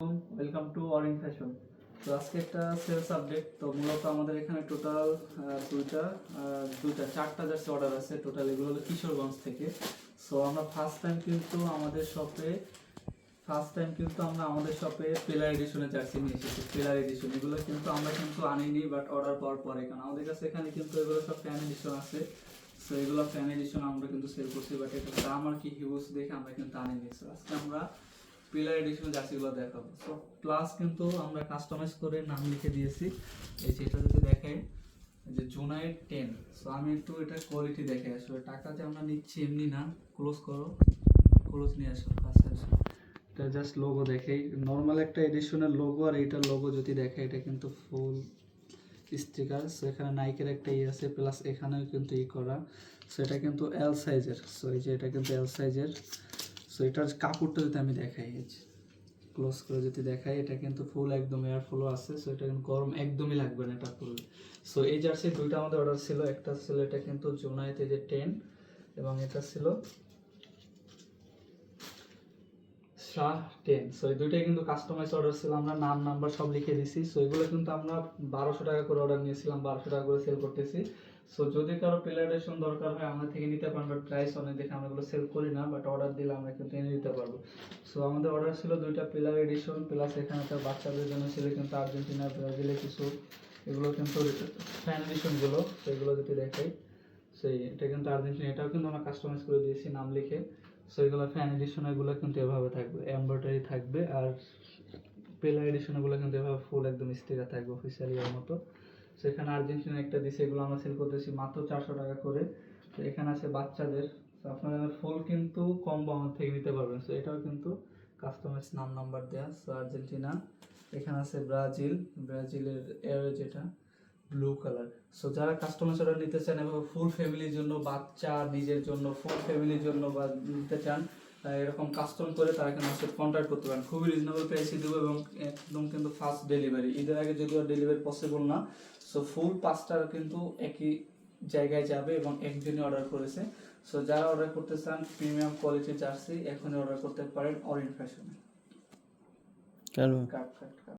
Welcome to Orin fashion. তো আজকে একটা সেলস আপডেট। তো মূলত আমাদের এখানে টোটাল চারটা জার্সি অর্ডার আছে। টোটাল এগুলো হলো কিশোরগঞ্জ থেকে। সো আমরা ফার্স্ট টাইম কিন্তু আমরা আমাদের শপে পিলার এডিশনের জার্সি নিয়ে এসেছি। পিলার এডিশন এগুলো কিন্তু আমরা কিন্তু আনিনি, বাট অর্ডার পাওয়ার পরে, কারণ আমাদের কাছে এখানে কিন্তু এগুলো সব ফ্যান এডিশন আছে। সো এগুলো ফ্যান এডিশন আমরা কিন্তু সেল করছি, বাট এটা দাম আর কি হিউজ দেখে আমরা কিন্তু আনিনি। সো আজকে আমরা পিলার এডিশন জার্সিগুলো দেখাবো। সো প্লাস কিন্তু আমরা কাস্টমাইজ করে নাম লিখে দিয়েছি। এই যে এটা যদি দেখাই, যে জুনাইড 10। সো আমি একটু এটা কোয়ালিটি দেখে আসলে টাকা যে আমরা নিচ্ছি এমনি না। ক্লোজ করো, ক্লোজ নিয়ে আসো, কাছে আসো। এটা জাস্ট লোগো দেখেই, নর্মাল একটা এডিশনের লোগো আর এইটার লোগো যদি দেখে, এটা কিন্তু ফুল স্টিকার। সো এখানে নাইকের একটা আছে, প্লাস এখানেও কিন্তু করা। সো এটা কিন্তু এল সাইজের। সো এই যে এটা কিন্তু এল সাইজের। সো এটার কাপড়টা যদি আমি দেখাই, ক্লোজ করে যদি দেখাই, এটা কিন্তু ফুল একদম এয়ার ফ্লো আছে। সো এটা কিন্তু গরম একদমই লাগবে না এটা পরলে। সো এই জার্সি দুইটা আমাদের অর্ডার ছিল। একটা ছিল এটা কিন্তু জুনাইতে যে 10, এবং এটা ছিল শাহ 10। সো এই দুইটাই কিন্তু কাস্টমাইজ অর্ডার ছিল, আমরা নাম নাম্বার সব লিখে দিছি। সো এগুলো কিন্তু আমরা 1200 টাকা করে অর্ডার নিয়েছিলাম, 1200 টাকা করে সেল করতেছি। সো যদি কারো পিলারেশন দরকার হয় আমাদের থেকে নিতে পারবেন, বাট প্রাইস অনেক দেখে আমরা এগুলো সেল করি না, বাট অর্ডার দিলে আমরা কিন্তু এনে দিতে পারবো। সো আমাদের অর্ডার ছিল দুইটা পিলার এডিশন, প্লাস এখানে একটা বাচ্চাদের জন্য ছিল কিন্তু আর্জেন্টিনা ব্রাজিলে কিছু, এগুলো কিন্তু ফ্যান এডিশনগুলো। তো এগুলো যদি দেখাই, সেই এটা কিন্তু আর্জেন্টিনা, এটাও কিন্তু আমরা কাস্টমাইজ করে দিয়েছি নাম লিখে। সো এগুলো ফ্যান এডিশন, এগুলো কিন্তু এভাবে থাকবে, এমব্রয়ডারি থাকবে। আর পেলা এডিশন এগুলো কিন্তু এভাবে ফুল একদম স্টিকার থাকবে অফিসিয়ালি এর মতো। সো এখানে আর্জেন্টিনা একটা দিছে, এগুলো আমরা সেল করতেছি মাত্র 400 টাকা করে। তো এখানে আছে বাচ্চাদের। তো আপনারা ফুল কিন্তু কম্বো আমার থেকে নিতে পারবেন। সো এটাও কিন্তু কাস্টমাইজ নাম নাম্বার দেওয়া। সো আর্জেন্টিনা, এখানে আছে ব্রাজিলের এর যেটা ব্লু কালার। সো যারা কাস্টমাইজ অর্ডার নিতে চান এবং ফুল ফ্যামিলির জন্য, বাচ্চা নিজের জন্য, ফুল ফ্যামিলির জন্য বা নিতে চান এরকম কাস্টম করে, তারা কিন্তু আমাদের কন্ট্যাক্ট করতে পারেন। খুবই রিজনেবল প্রাইসে দেবো এবং একদম কিন্তু ফাস্ট ডেলিভারি। ঈদের আগে যদিও ডেলিভারি পসিবল না। সো ফুল 5টা কিন্তু একই জায়গায় যাবে এবং একজনই অর্ডার করেছে। সো যারা অর্ডার করতে চান প্রিমিয়াম কোয়ালিটির জার্সি, এখনই অর্ডার করতে পারেন অরিন ফ্যাশনে।